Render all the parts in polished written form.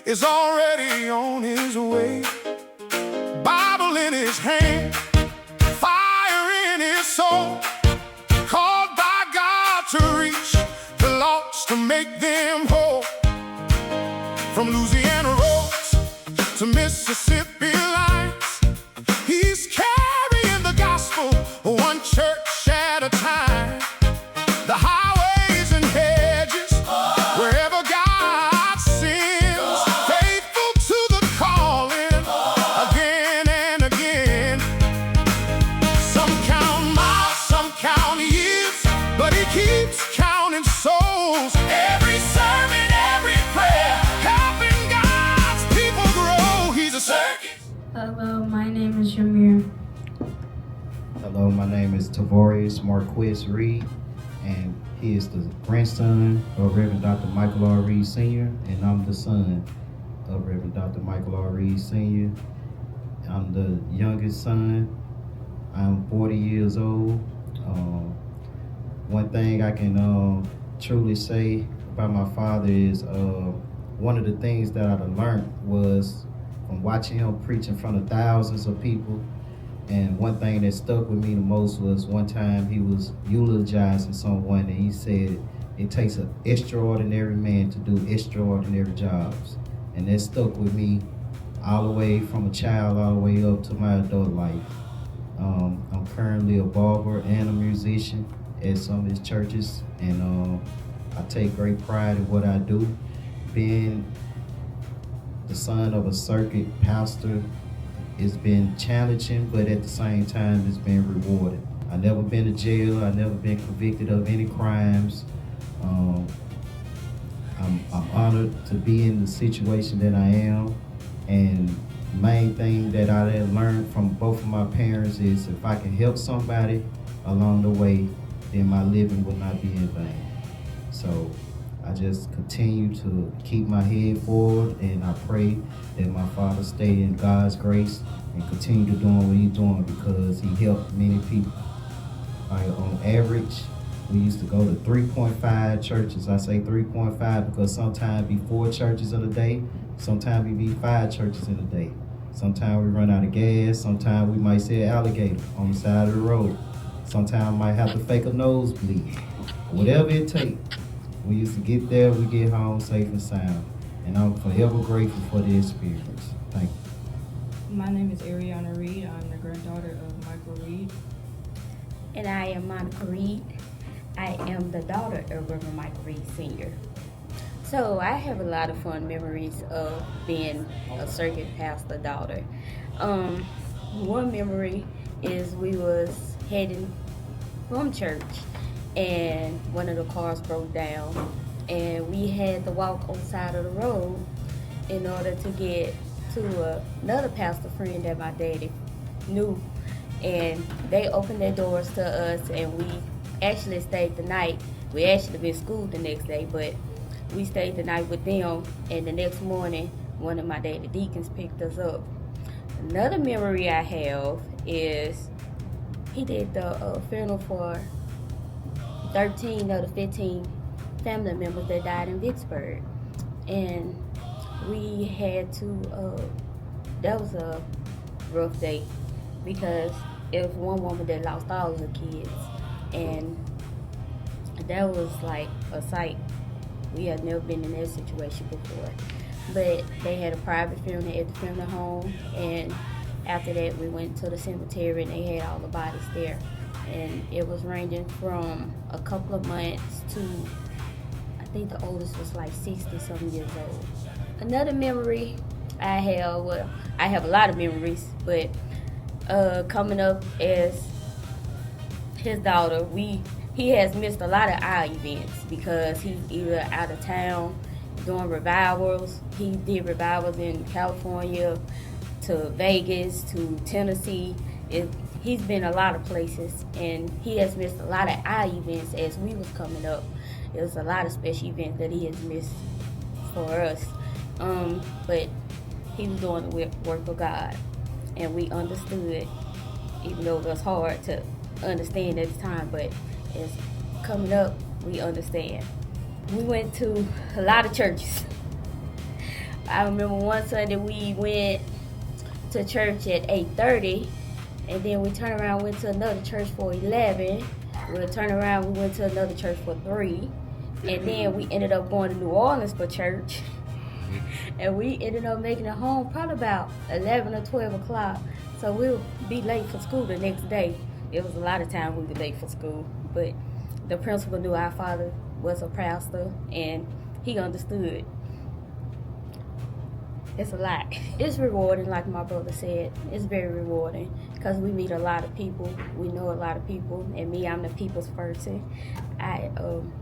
is already on his way. Bible in his hand, fire in his soul, called by God to reach the lost, to make them whole. From Louisiana roads to Mississippi lines, he's carrying the gospel one church at a time. The highways and hedges, wherever God sends, faithful to the calling, again and again. Some count miles, some count years, but he keeps counting souls. Every sermon, every prayer, helping God's people grow. He's a circuit. Hello, my name is Jameer. Hello, my name is Tavarius Marquis Reed, and he is the grandson of Reverend Dr. Michael R. Reed Sr., and I'm the son of Reverend Dr. Michael R. Reed Sr. I'm the youngest son. I'm 40 years old. One thing I can truly say about my father is one of the things that I learned was from watching him preach in front of thousands of people. And one thing that stuck with me the most was one time he was eulogizing someone, and he said it takes an extraordinary man to do extraordinary jobs. And that stuck with me all the way from a child all the way up to my adult life. I'm currently a barber and a musician at some of his churches, and I take great pride in what I do. Being the son of a circuit pastor, it's been challenging, but at the same time, it's been rewarding. I've never been to jail. I've never been convicted of any crimes. I'm honored to be in the situation that I am. And the main thing that I have learned from both of my parents is if I can help somebody along the way, then my living will not be in vain. So I just continue to keep my head forward, and I pray that my father stay in God's grace and continue to doing what he's doing, because he helped many people. On average, we used to go to 3.5 churches. I say 3.5 because sometimes be 4 churches in a day, sometimes we be 5 churches in a day. Sometimes we run out of gas, sometimes we might see an alligator on the side of the road. Sometimes we might have to fake a nosebleed. Whatever it takes. We used to get there, we get home safe and sound. And I'm forever grateful for the experience. Thank you. My name is Ariana Reed. I'm the granddaughter of Michael Reed. And I am Monica Reed. I am the daughter of Reverend Michael Reed Sr. So I have a lot of fun memories of being a circuit pastor daughter. One memory is we was heading from church, and one of the cars broke down, and we had to walk on the side of the road in order to get to another pastor friend that my daddy knew. And they opened their doors to us, and we actually stayed the night. We actually been schooled the next day, but we stayed the night with them, and the next morning one of my daddy deacons picked us up. Another memory I have is he did the funeral for 13 of the 15 family members that died in Vicksburg, and we had to that was a rough day because it was one woman that lost all of her kids, and that was like a sight. We had never been in that situation before, but they had a private funeral at the funeral home, and after that we went to the cemetery and they had all the bodies there. And it was ranging from a couple of months to, I think the oldest was like 60-something years old. Another memory I have, well, I have a lot of memories, but coming up as his daughter, he has missed a lot of our events because he's either out of town doing revivals. He did revivals in California, to Vegas, to Tennessee. He's been a lot of places, and he has missed a lot of our events as we was coming up. There was a lot of special events that he has missed for us. But he was doing the work of God, and we understood, even though it was hard to understand at the time, but as coming up, we understand. We went to a lot of churches. I remember one Sunday we went to church at 8:30, and then we turned around, went to another church for 11. We'll turn around, we went to another church for 3, and then we ended up going to New Orleans for church. And we ended up making it home probably about 11 or 12 o'clock. So we'll be late for school the next day. It was a lot of time we were late for school, but the principal knew our father was a pastor, and he understood. It's a lot. It's rewarding, like my brother said. It's very rewarding because we meet a lot of people. We know a lot of people. And me, I'm the people's person. I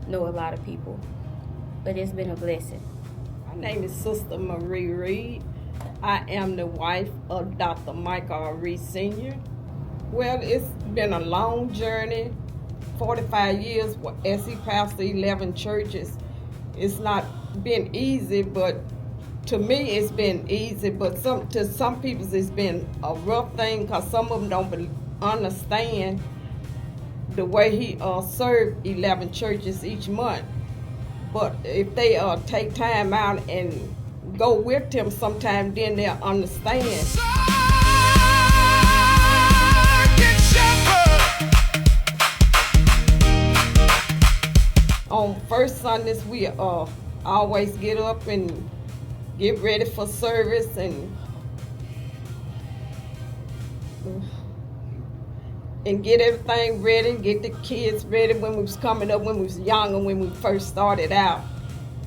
know a lot of people. But it's been a blessing. My name is Sister Marie Reed. I am the wife of Dr. Michael Reed Sr. Well, it's been a long journey, 45 years as he pastored 11 churches. It's not been easy, but to me it's been easy, but to some people it's been a rough thing because some of them don't understand the way he served 11 churches each month. But if they take time out and go with him sometime, then they'll understand. On first Sundays, we always get up and get ready for service and get everything ready, get the kids ready when we was coming up, when we was younger, when we first started out,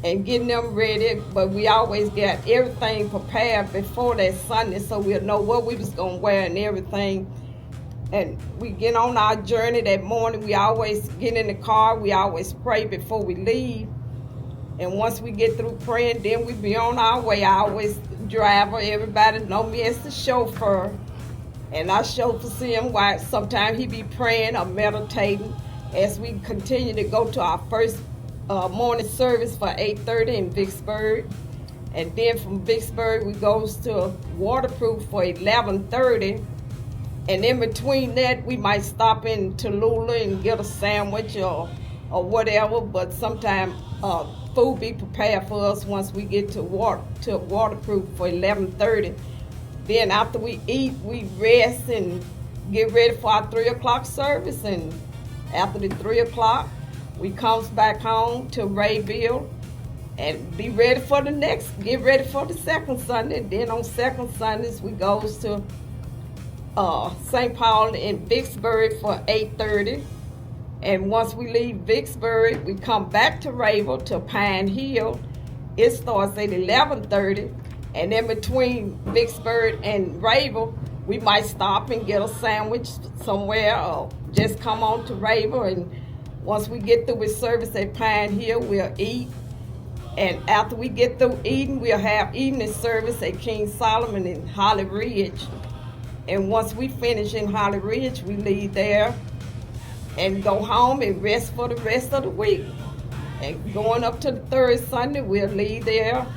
and getting them ready. But we always got everything prepared before that Sunday so we'll know what we was going to wear and everything. And we get on our journey that morning. We always get in the car. We always pray before we leave. And once we get through praying, then we be on our way. I always drive her. Everybody know me as the chauffeur. And I chauffeur him while sometimes he be praying or meditating as we continue to go to our first morning service for 8:30 in Vicksburg. And then from Vicksburg, we goes to Waterproof for 11:30. And in between that, we might stop in Tallulah and get a sandwich or whatever. But sometimes food be prepared for us once we get to Waterproof for 11:30. Then after we eat, we rest and get ready for our 3 o'clock service. And after the 3 o'clock, we comes back home to Rayville and be ready for get ready for the second Sunday. Then on second Sundays, we goes to St. Paul in Vicksburg for 8:30. And once we leave Vicksburg, we come back to Rayville to Pine Hill. It starts at 11:30. And in between Vicksburg and Rayville, we might stop and get a sandwich somewhere or just come on to Rayville. And once we get through with service at Pine Hill, we'll eat. And after we get through eating, we'll have evening service at King Solomon in Holly Ridge. And once we finish in Holly Ridge, we leave there and go home and rest for the rest of the week. And going up to the third Sunday, we'll leave there.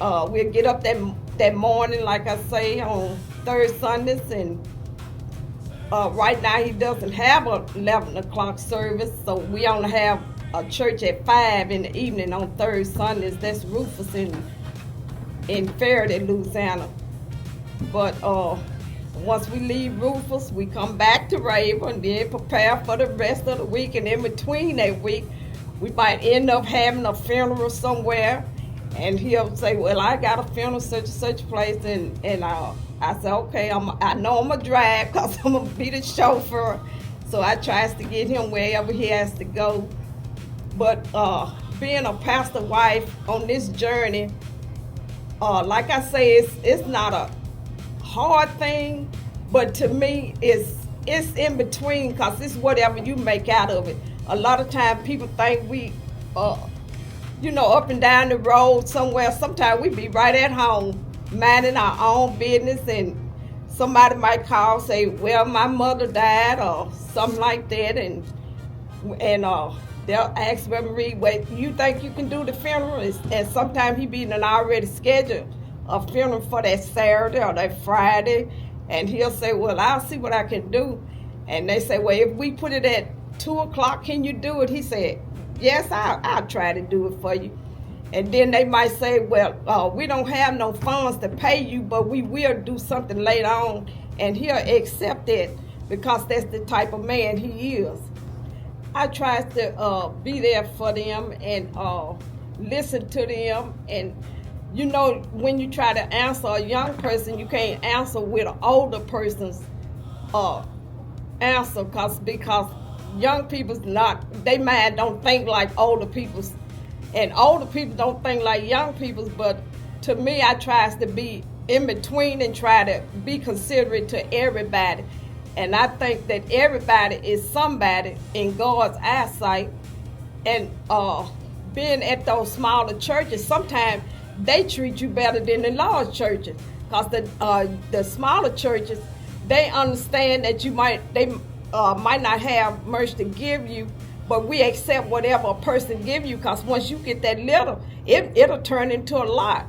We'll get up that morning, like I say, on third Sundays. And right now, he doesn't have a 11 o'clock service, so we only have a church at 5 in the evening on third Sundays. That's Rufus in Faraday, Louisiana. But once we leave Rufus, we come back to Rayville and then prepare for the rest of the week. And in between that week, we might end up having a funeral somewhere. And he'll say, well, I got a funeral such and such place. And I say, okay, I know I'm going to drive because I'm going to be the chauffeur. So I tries to get him wherever he has to go. But being a pastor wife on this journey, like I say, it's not a hard thing, but to me it's in between because it's whatever you make out of it. A lot of times people think we up and down the road somewhere. Sometimes we be right at home minding our own business, and somebody might call and say, well, my mother died or something like that, and they'll ask Marie, wait, you think you can do the funeral? And sometimes he be done already scheduled a funeral for that Saturday or that Friday, and he'll say, well, I'll see what I can do. And they say, well, if we put it at 2 o'clock, can you do it? He said, yes, I'll try to do it for you. And then they might say, well, we don't have no funds to pay you, but we will do something later on. And he'll accept it because that's the type of man he is. I try to be there for them and listen to them. And, you know, when you try to answer a young person, you can't answer with an older person's answer because young people's they mind don't think like older people's. And older people don't think like young people's, but to me, I tries to be in between and try to be considerate to everybody. And I think that everybody is somebody in God's eyesight. And being at those smaller churches, sometimes they treat you better than the large churches. Because the smaller churches, they understand that they might not have much to give you, but we accept whatever a person give you, because once you get that little, it'll turn into a lot.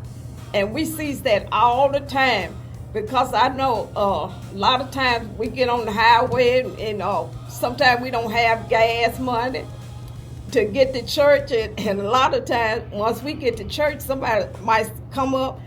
And we see that all the time, because I know a lot of times we get on the highway and sometimes we don't have gas money to get to church. And a lot of times, once we get to church, somebody might come up,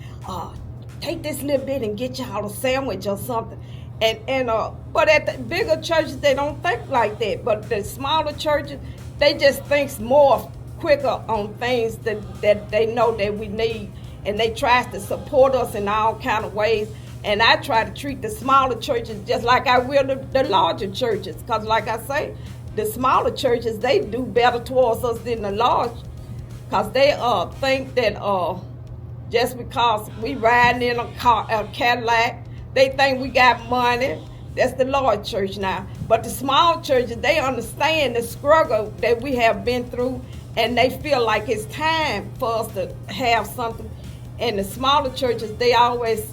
take this little bit and get y'all a sandwich or something. But at the bigger churches, they don't think like that. But the smaller churches, they just think more quicker on things that they know that we need. And they try to support us in all kind of ways. And I try to treat the smaller churches just like I will the larger churches. Because like I say, the smaller churches, they do better towards us than the large. Because they think that just because we riding in a Cadillac, they think we got money. That's the large church now. But the small churches, they understand the struggle that we have been through, and they feel like it's time for us to have something. And the smaller churches, they always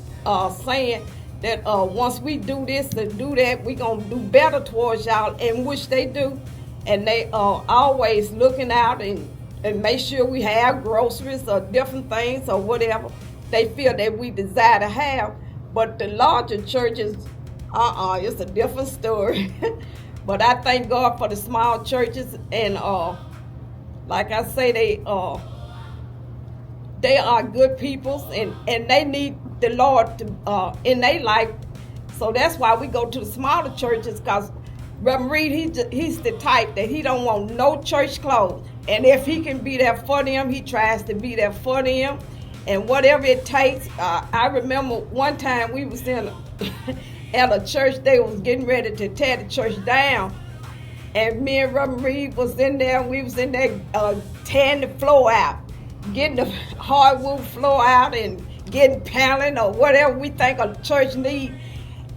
saying that once we do this and do that, we're going to do better towards y'all, and which they do. And they are always looking out and make sure we have groceries or different things or whatever they feel that we desire to have. But the larger churches, it's a different story. But I thank God for the small churches, and like I say, they are good peoples, and they need the Lord to, in their life. So that's why we go to the smaller churches, because Reverend Reed, he's the type that he don't want no church clothes. And if he can be there for them, he tries to be there for them. And whatever it takes. I remember one time we was in at a church, they was getting ready to tear the church down. And me and Reverend Reed was in there, and we was in there tearing the floor out, getting the hardwood floor out and getting paneling or whatever we think a church need.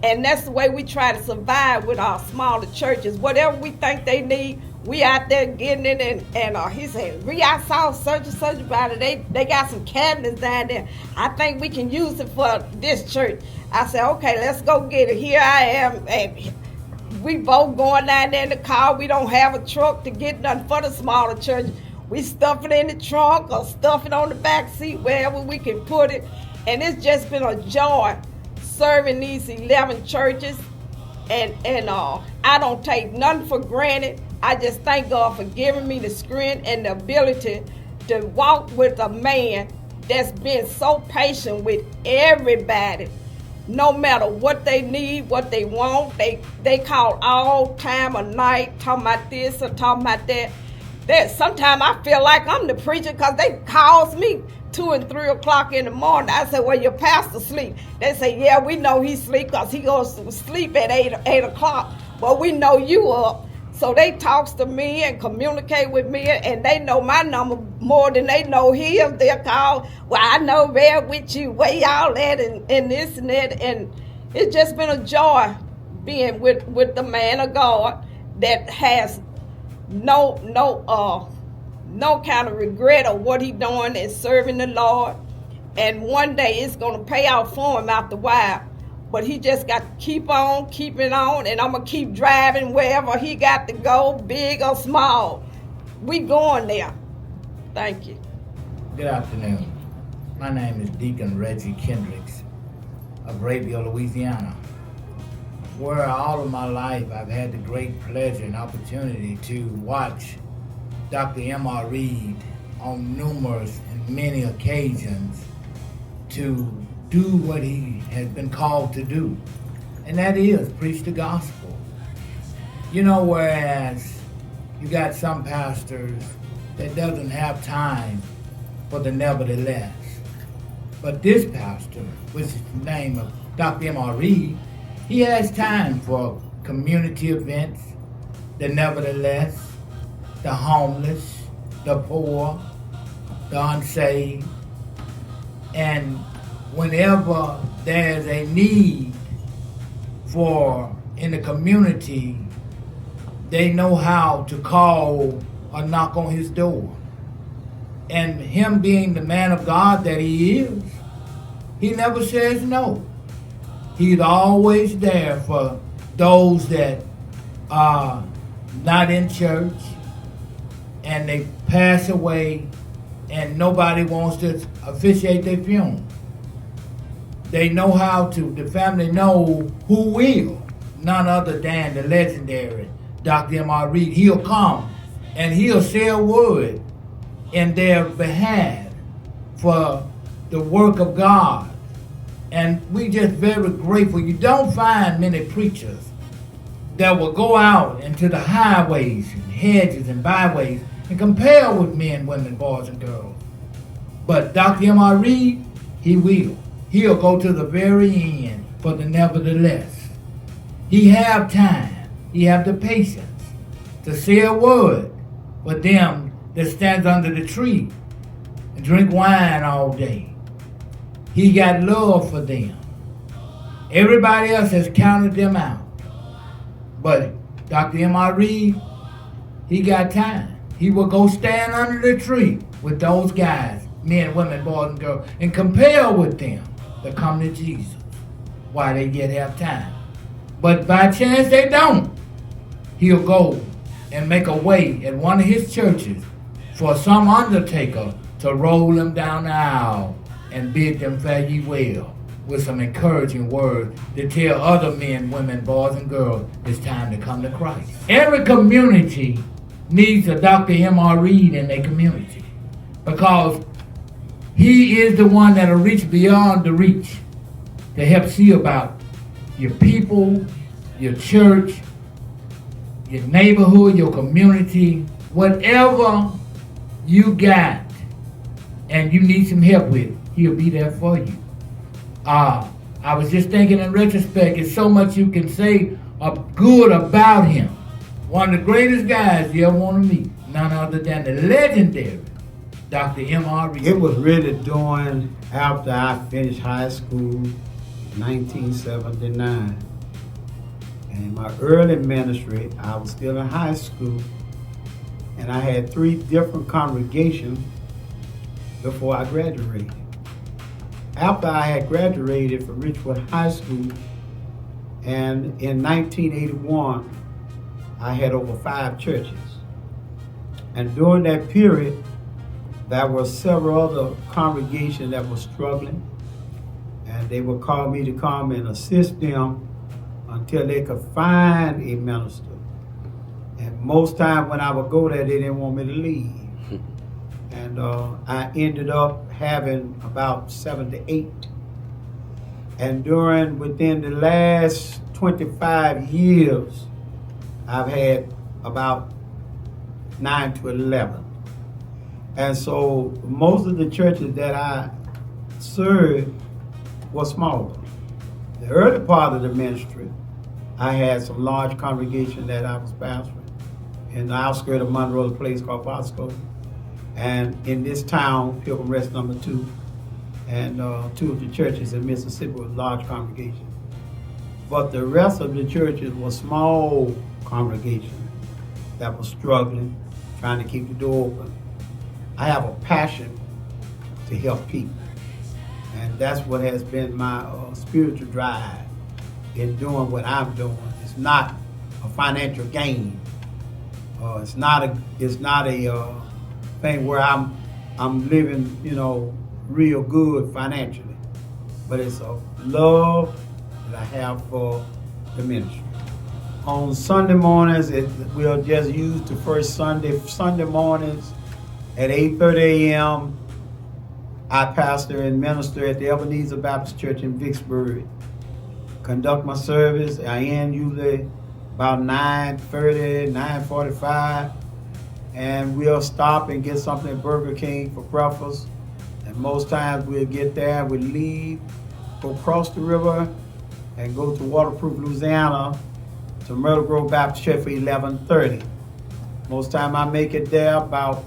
And that's the way we try to survive with our smaller churches. Whatever we think they need, we out there getting it. And he said, I saw such and such about it. They got some cabinets down there. I think we can use it for this church. I said, okay, let's go get it. Here I am. And we both going down there in the car. We don't have a truck to get nothing for the smaller church. We stuff it in the trunk or stuff it on the back seat, wherever we can put it. And it's just been a joy serving these 11 churches. And I don't take nothing for granted. I just thank God for giving me the strength and the ability to walk with a man that's been so patient with everybody. No matter what they need, what they want, they call all time of night, talking about this or talking about that. Sometimes I feel like I'm the preacher, because they calls me 2 and 3 o'clock in the morning. I say, well, your pastor sleep. They say, yeah, we know he sleep because he goes to sleep at 8 o'clock, but we know you up. So they talks to me and communicate with me, and they know my number more than they know his. They'll call, well, I know where with you, where y'all at, and this and that. And it's just been a joy being with the man of God that has no kind of regret of what he doing and serving the Lord. And one day it's going to pay out for him after a while. But he just got to keep on, keeping on, and I'm going to keep driving wherever he got to go, big or small. We going there. Thank you. Good afternoon. My name is Deacon Reggie Kendricks of Rayville, Louisiana, where all of my life I've had the great pleasure and opportunity to watch Dr. M.R. Reed on numerous and many occasions to do what he has been called to do, and that is preach the gospel. You know, whereas you got some pastors that doesn't have time for the nevertheless. But this pastor, which is the name of Dr. M.R. Reed, he has time for community events, the nevertheless, the homeless, the poor, the unsaved. And whenever there's a need in the community, they know how to call or knock on his door. And him being the man of God that he is, he never says no. He's always there for those that are not in church and they pass away and nobody wants to officiate their funeral. They know how to, the family know who will. None other than the legendary Dr. M.R. Reed. He'll come and he'll say a word in their behalf for the work of God. And we just very grateful. You don't find many preachers that will go out into the highways and hedges and byways and compare with men, women, boys, and girls. But Dr. M.R. Reed, he will. He'll go to the very end for the nevertheless. He have time. He have the patience to say a word for them that stands under the tree and drink wine all day. He got love for them. Everybody else has counted them out. But Dr. M.R. Reed, he got time. He will go stand under the tree with those guys, men, women, boys, and girls, and compare with them to come to Jesus while they yet have time. But by chance they don't, he'll go and make a way at one of his churches for some undertaker to roll them down the aisle and bid them fare ye well with some encouraging words to tell other men, women, boys, and girls it's time to come to Christ. Every community needs a Dr. M.R. Reed in their community because he is the one that'll reach beyond the reach to help see about your people, your church, your neighborhood, your community, whatever you got and you need some help with, he'll be there for you. I was just thinking in retrospect, it's so much you can say good about him. One of the greatest guys you ever want to meet, none other than the legendary Dr. M.R. Reed. It was really during after I finished high school, 1979. And in my early ministry, I was still in high school, and I had 3 different congregations before I graduated. After I had graduated from Richwood High School, and in 1981, I had over 5 churches. And during that period, there were several other congregations that were struggling, and they would call me to come and assist them until they could find a minister. And most times when I would go there, they didn't want me to leave. And I ended up having about 7 to 8. And within the last 25 years, I've had about 9 to 11. And so most of the churches that I served were smaller. The early part of the ministry, I had some large congregation that I was pastoring in the outskirts of Monroe, a place called Bosco. And in this town, Pilgrim Rest number 2, and 2 of the churches in Mississippi were large congregations. But the rest of the churches were small congregations that were struggling, trying to keep the door open. I have a passion to help people. And that's what has been my spiritual drive in doing what I'm doing. It's not a financial gain. It's not a thing where I'm living, real good financially. But it's a love that I have for the ministry. On Sunday mornings, we'll just use the first Sunday mornings At 8:30 a.m., I pastor and minister at the Ebenezer Baptist Church in Vicksburg. Conduct my service. I end usually about 9:30, 9:45, and we'll stop and get something at Burger King for breakfast. And most times we'll get there, we leave, go across the river, and go to Waterproof, Louisiana, to Myrtle Grove Baptist Church for 11:30. Most time I make it there about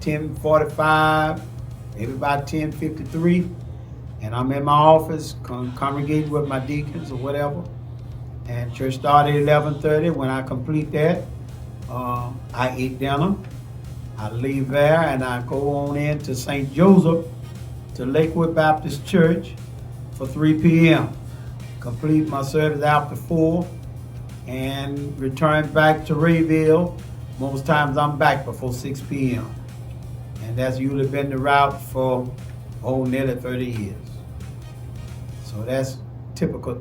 10:45, maybe about 10:53, and I'm in my office congregating with my deacons or whatever. And church started at 11:30. When I complete that, I eat dinner. I leave there and I go on in to St. Joseph to Lakewood Baptist Church for 3 p.m. Complete my service after 4 and return back to Rayville. Most times I'm back before 6 p.m. And that's usually been the route for nearly 30 years. So that's typical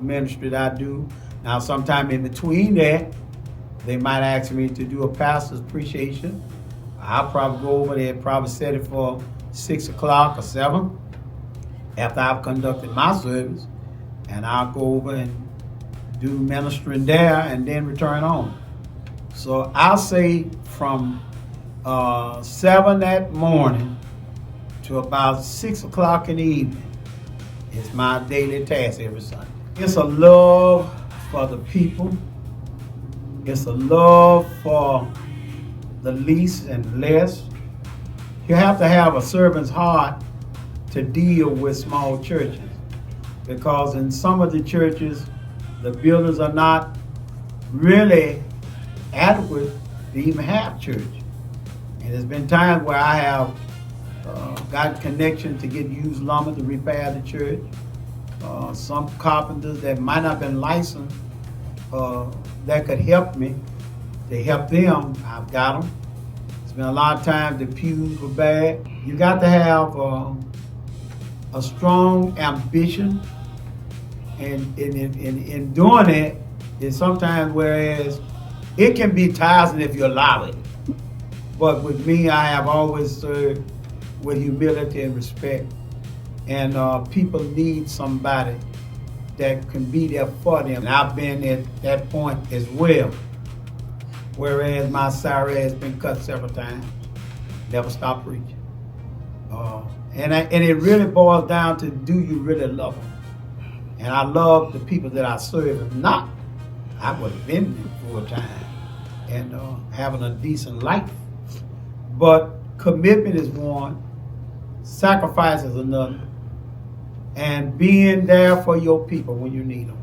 ministry that I do. Now sometime in between that, they might ask me to do a pastor's appreciation. I'll probably go over there and probably set it for 6 o'clock or 7 after I've conducted my service. And I'll go over and do ministering there and then return home. So I'll say from 7 that morning to about 6 o'clock in the evening is my daily task every Sunday. It's a love for the people. It's a love for the least and less. You have to have a servant's heart to deal with small churches, because in some of the churches, the buildings are not really adequate to even have church. And there's been times where I have got connection to get used lumber to repair the church. Some carpenters that might not have been licensed that could help me, to help them, I've got them. It's been a lot of times the pews were bad. You got to have a strong ambition, and in doing it, is sometimes whereas it can be tiresome if you allow it. But with me, I have always served with humility and respect. And people need somebody that can be there for them. And I've been at that point as well. Whereas my salary has been cut several times. Never stopped preaching. And it really boils down to, do you really love them? And I love the people that I serve. If not, I would have been full time and having a decent life. But commitment is one, sacrifice is another, and being there for your people when you need them.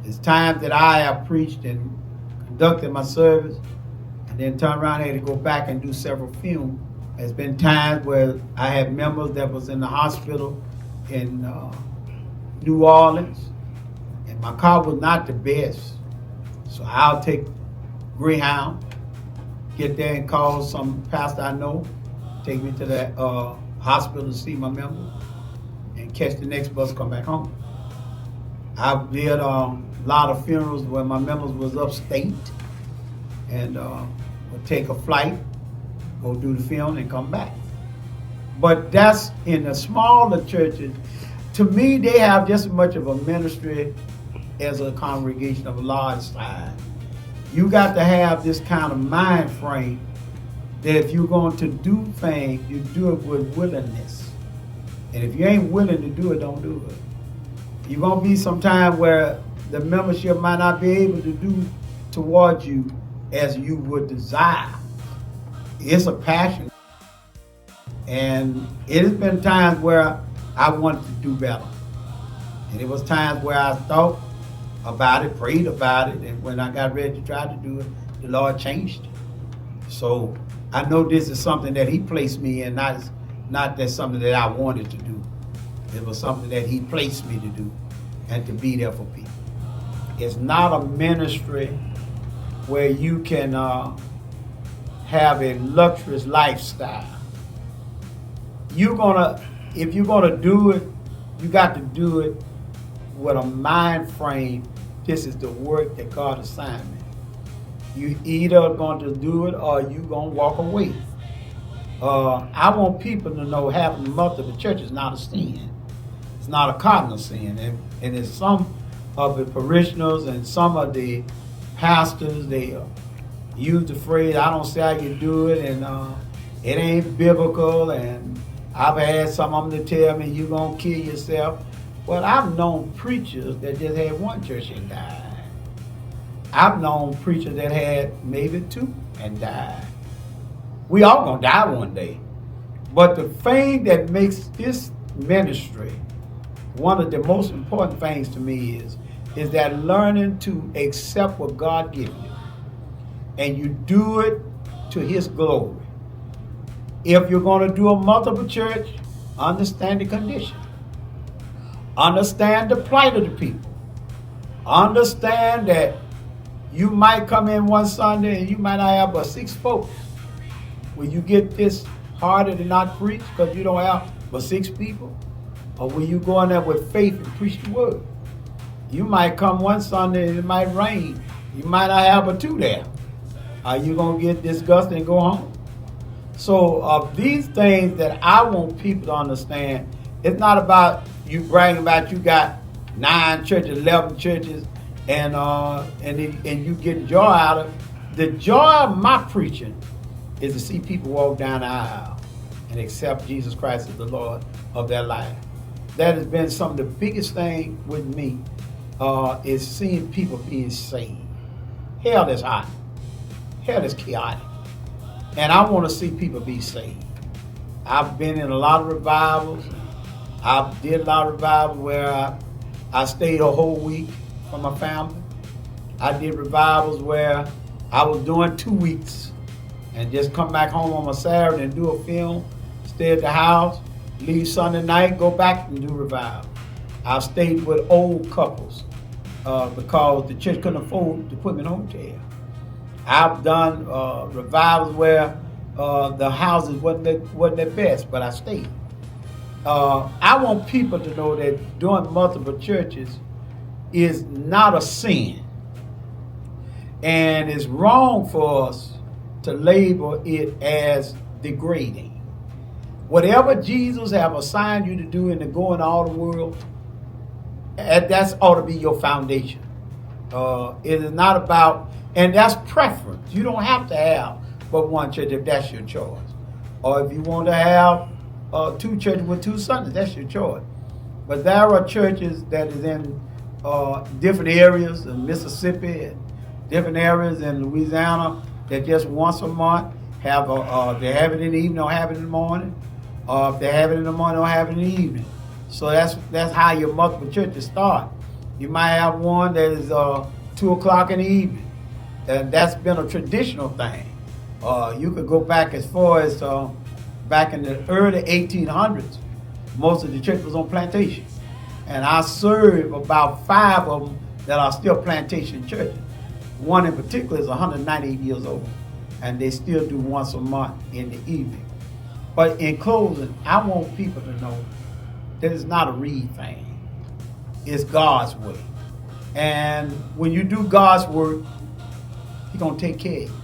It's times that I have preached and conducted my service and then turn around and had to go back and do several films. There's been times where I had members that was in the hospital in New Orleans, and my car was not the best. So I'll take Greyhound, get there and call some pastor I know, take me to that hospital to see my member, and catch the next bus, come back home. I did a lot of funerals where my members was upstate, and would take a flight, go do the film, and come back. But that's in the smaller churches. To me, they have just as much of a ministry as a congregation of a large size. You got to have this kind of mind frame that if you're going to do things, you do it with willingness. And if you ain't willing to do it, don't do it. You're going to be some time where the membership might not be able to do towards you as you would desire. It's a passion. And it has been times where I wanted to do better. And it was times where I thought about it, prayed about it, and when I got ready to try to do it, the Lord changed it. So I know this is something that He placed me in, not that something that I wanted to do. It was something that He placed me to do and to be there for people. It's not a ministry where you can have a luxurious lifestyle. If you're gonna do it, you got to do it with a mind frame. This is the work that God assigned me. You either going to do it or you gonna walk away. I want people to know having multiple churches is not a sin. It's not a cardinal sin. And it's some of the parishioners and some of the pastors, they use the phrase, I don't see how you do it, and it ain't biblical, and I've had some of them to tell me you're going to kill yourself. Well, I've known preachers that just had one church and died. I've known preachers that had maybe two and died. We all going to die one day. But the thing that makes this ministry one of the most important things to me is that learning to accept what God gives you. And you do it to His glory. If you're going to do a multiple church, understand the condition. Understand the plight of the people. Understand that you might come in one Sunday and you might not have but 6 folks. Will you get this harder to not preach because you don't have but 6 people? Or will you go in there with faith and preach the word? You might come one Sunday and it might rain. You might not have but 2 there. Are you going to get disgusted and go home? So these things that I want people to understand, it's not about you bragging about you got 9 churches, 11 churches, and you get joy out of it. The joy of my preaching is to see people walk down the aisle and accept Jesus Christ as the Lord of their life. That has been some of the biggest thing with me, is seeing people being saved. Hell is hot. Hell is chaotic. And I want to see people be saved. I've been in a lot of revivals. I did a lot of revivals where I stayed a whole week from my family. I did revivals where I was doing 2 weeks and just come back home on a Saturday and do a film, stay at the house, leave Sunday night, go back and do revival. I've stayed with old couples because the church couldn't afford to put me in a hotel. I've done revivals where the houses wasn't their best, but I stayed. I want people to know that doing multiple churches is not a sin. And it's wrong for us to label it as degrading. Whatever Jesus have assigned you to do in the going all the world, that ought to be your foundation. It is not about, and that's preference. You don't have to have but one church if that's your choice. Or if you want to have 2 churches with 2 Sundays, that's your choice. But there are churches that is in different areas in Mississippi and different areas in Louisiana that just once a month have they have it in the evening or have it in the morning. Or if they have it in the morning or have it in the evening. So that's how your multiple churches start. You might have one that is 2 o'clock in the evening. And that's been a traditional thing. You could go back as far as back in the early 1800s. Most of the church was on plantation. And I serve about 5 of them that are still plantation churches. One in particular is 198 years old. And they still do once a month in the evening. But in closing, I want people to know that it's not a Reed thing. It's God's way. And when you do God's work, He's going to take care of you.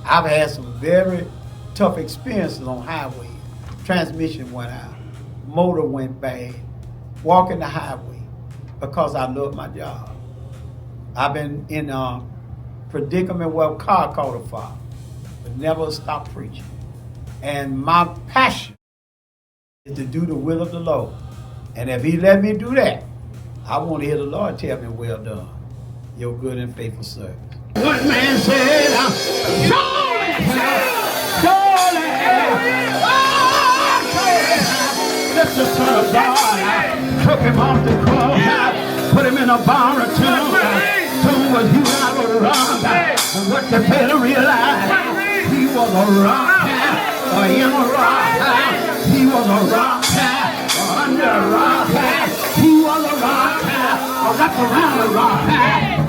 I've had some very tough experiences on highways. Transmission went out. Motor went bad. Walking the highway because I love my job. I've been in a predicament where a car caught a fire, but never stopped preaching. And my passion is to do the will of the Lord. And if He let me do that, I want to hear the Lord tell me, well done, your good and faithful servant. One man said, surely, that's the Son of God. Took Him off the cross, put Him in a bar or tomb was He out of the rock. And what they fail to realize, He was a rock, in a rock, He was a rock, under a rock, He was a rock, wrapped around a rock,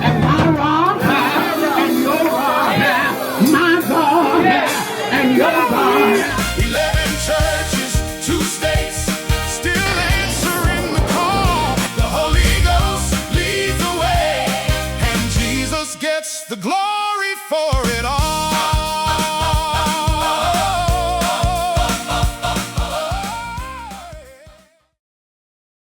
and my rock, and your rock, my God, and your God. 11 churches, 2 states, still answering the call. The Holy Ghost leads the way, and Jesus gets the glory for it.